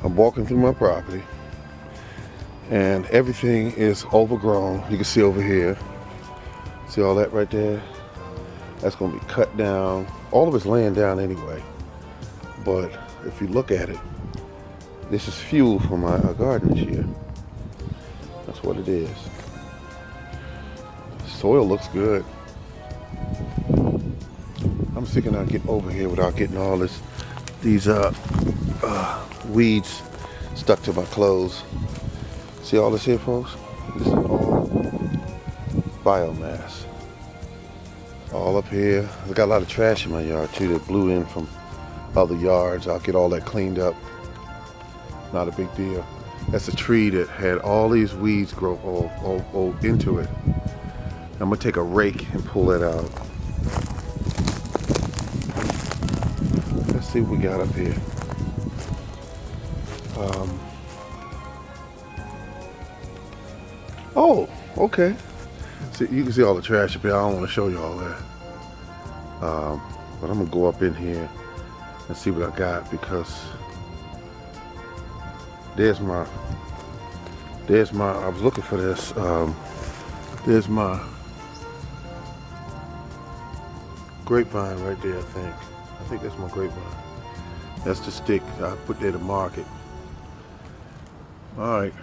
I'm walking through my property and everything is overgrown. You can see over here. See all that right there? That's gonna be cut down. All of it's laying down anyway. But if you look at it, this is fuel for my garden this year. That's what it is. Soil looks good. I'm thinking I'll get over here without getting all these weeds stuck to my clothes. See all this here, folks? This is all biomass. All up here. I got a lot of trash in my yard too that blew in from other yards. I'll get all that cleaned up. Not a big deal. That's a tree that had all these weeds grow all into it. I'm gonna take a rake and pull that out. Let's see what we got up here. Oh, okay. See, you can see all the trash up here. I don't want to show you all that. But I'm gonna go up in here and see what I got, because there's my I was looking for this. There's my grapevine right there, I think that's my grapevine. That's the stick I put there to mark it. All right.